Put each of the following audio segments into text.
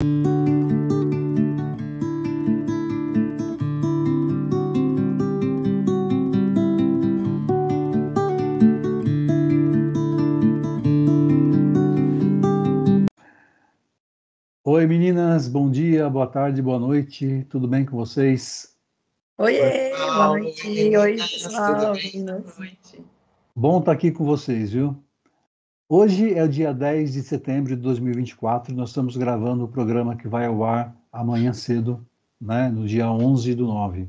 Oi, meninas, bom dia, boa tarde, boa noite, tudo bem com vocês? Oiê, boa Paulo, noite. Oi, meninas, tudo pessoal. bem? Meninas. Boa noite. Bom estar aqui com vocês, viu? Hoje é o dia 10 de setembro de 2024, nós estamos gravando o programa que vai ao ar amanhã cedo, né, no dia 11/9.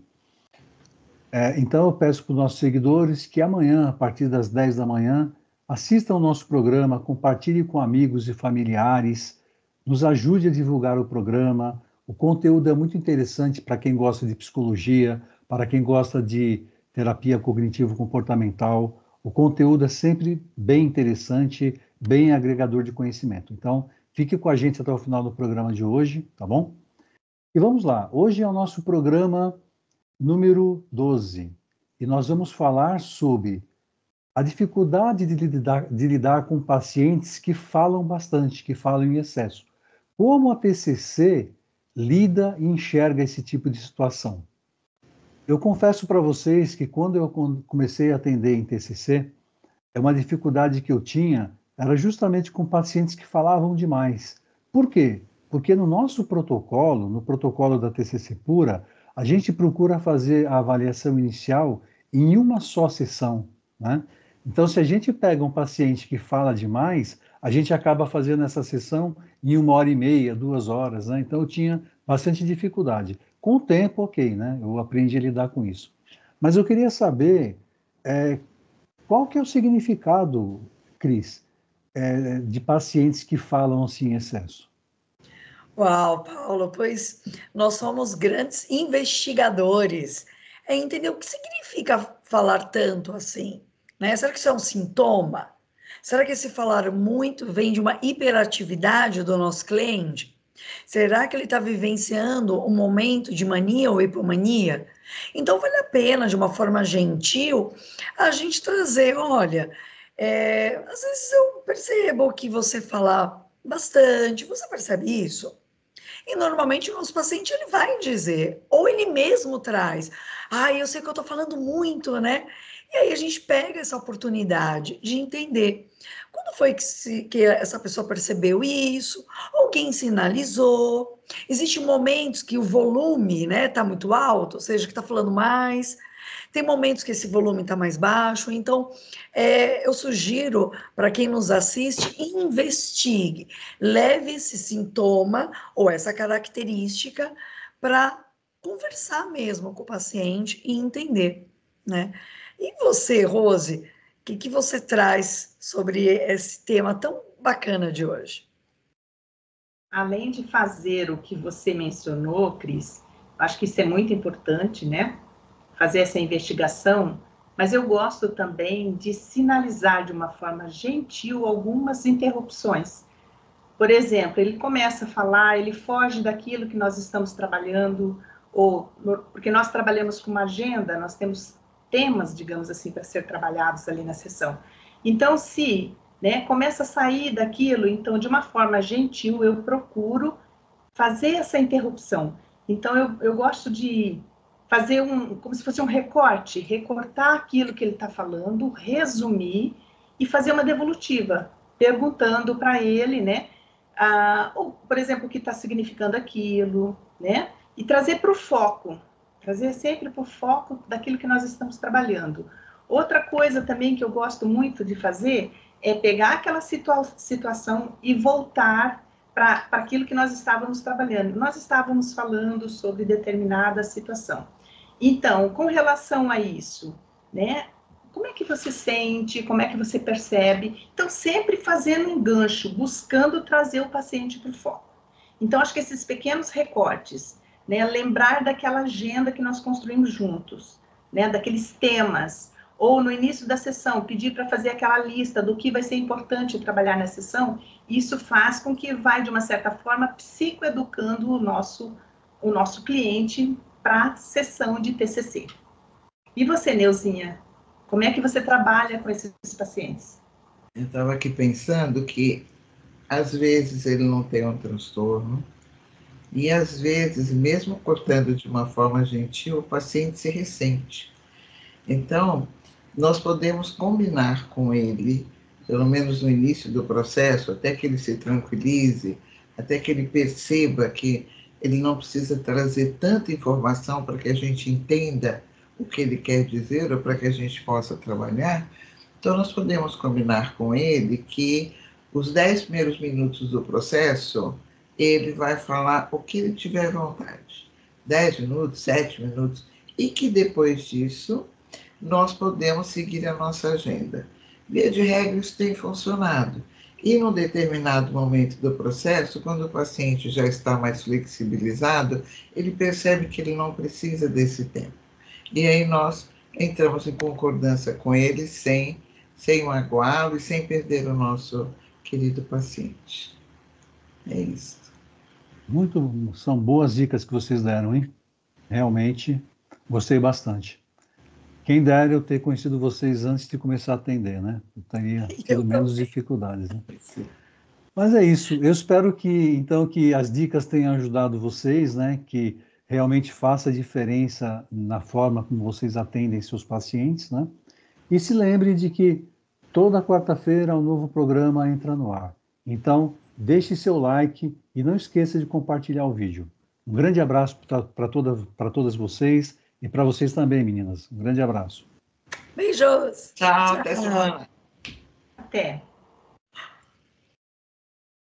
Então eu peço para os nossos seguidores que amanhã, a partir das 10 da manhã, assistam ao nosso programa, compartilhem com amigos e familiares, nos ajude a divulgar o programa. O conteúdo é muito interessante para quem gosta de psicologia, para quem gosta de terapia cognitivo-comportamental. O conteúdo é sempre bem interessante, bem agregador de conhecimento. Então, fique com a gente até o final do programa de hoje, tá bom? E vamos lá. Hoje é o nosso programa número 12, e nós vamos falar sobre a dificuldade de lidar com pacientes que falam bastante, que falam em excesso. Como a TCC lida e enxerga esse tipo de situação? Eu confesso para vocês que quando eu comecei a atender em TCC, uma dificuldade que eu tinha era justamente com pacientes que falavam demais. Por quê? Porque no nosso protocolo, no protocolo da TCC Pura, a gente procura fazer a avaliação inicial em uma só sessão, né? Então, se a gente pega um paciente que fala demais, a gente acaba fazendo essa sessão em 1h30, 2 horas, né? Então, eu tinha bastante dificuldade. Com o tempo, ok, né? Eu aprendi a lidar com isso. Mas eu queria saber qual que é o significado, Cris, de pacientes que falam assim em excesso? Uau, Paulo, pois nós somos grandes investigadores. É entender o que significa falar tanto assim, né? Será que isso é um sintoma? Será que esse falar muito vem de uma hiperatividade do nosso cliente? Será que ele está vivenciando um momento de mania ou hipomania? Então, vale a pena, de uma forma gentil, a gente trazer, olha, às vezes eu percebo que você fala bastante, você percebe isso? E normalmente o nosso paciente ele vai dizer, ou ele mesmo traz, eu sei que eu estou falando muito, né? E aí a gente pega essa oportunidade de entender quando foi que essa pessoa percebeu isso, alguém sinalizou. Existem momentos que o volume, né, está muito alto, ou seja, que está falando mais. Tem momentos que esse volume está mais baixo, então eu sugiro para quem nos assiste, investigue, leve esse sintoma ou essa característica para conversar mesmo com o paciente e entender, né? E você, Rose, o que você traz sobre esse tema tão bacana de hoje? Além de fazer o que você mencionou, Cris, acho que isso é muito importante, né? Fazer essa investigação, mas eu gosto também de sinalizar de uma forma gentil algumas interrupções. Por exemplo, ele começa a falar, ele foge daquilo que nós estamos trabalhando, porque nós trabalhamos com uma agenda, nós temos temas, digamos assim, para ser trabalhados ali na sessão. Então, se começa a sair daquilo, então, de uma forma gentil, eu procuro fazer essa interrupção. Então, eu gosto de fazer como se fosse um recorte, recortar aquilo que ele está falando, resumir e fazer uma devolutiva, perguntando para ele, ou, por exemplo, o que está significando aquilo, né? E trazer para o foco, trazer sempre para o foco daquilo que nós estamos trabalhando. Outra coisa também que eu gosto muito de fazer é pegar aquela situação e voltar para aquilo que nós estávamos trabalhando. Nós estávamos falando sobre determinada situação. Então, com relação a isso, né? Como é que você sente? Como é que você percebe? Então, sempre fazendo um gancho, buscando trazer o paciente para o foco. Então, acho que esses pequenos recortes, né? Lembrar daquela agenda que nós construímos juntos, né? Daqueles temas, ou no início da sessão, pedir para fazer aquela lista do que vai ser importante trabalhar na sessão, isso faz com que vai, de uma certa forma, psicoeducando o nosso cliente para a sessão de TCC. E você, Neuzinha? Como é que você trabalha com esses pacientes? Eu estava aqui pensando que, às vezes, ele não tem um transtorno, E, às vezes, mesmo cortando de uma forma gentil, o paciente se ressente. Então, nós podemos combinar com ele, pelo menos no início do processo, até que ele se tranquilize, até que ele perceba que ele não precisa trazer tanta informação para que a gente entenda o que ele quer dizer ou para que a gente possa trabalhar. Então, nós podemos combinar com ele que os 10 primeiros minutos do processo, ele vai falar o que ele tiver vontade. 10 minutos, 7 minutos, e que depois disso nós podemos seguir a nossa agenda. Via de regra, isso tem funcionado. E num determinado momento do processo, quando o paciente já está mais flexibilizado, ele percebe que ele não precisa desse tempo. E aí nós entramos em concordância com ele sem magoá-lo e sem perder o nosso querido paciente. É isso. São boas dicas que vocês deram, hein? Realmente, gostei bastante. Quem dera eu ter conhecido vocês antes de começar a atender, né? Eu teria tido menos dificuldades, né? Mas é isso. Eu espero que, então, que as dicas tenham ajudado vocês, né? Que realmente faça diferença na forma como vocês atendem seus pacientes, né? E se lembre de que toda quarta-feira um novo programa entra no ar. Então, deixe seu like e não esqueça de compartilhar o vídeo. Um grande abraço para todas vocês e para vocês também, meninas. Um grande abraço. Beijos. Tchau, até semana. Até.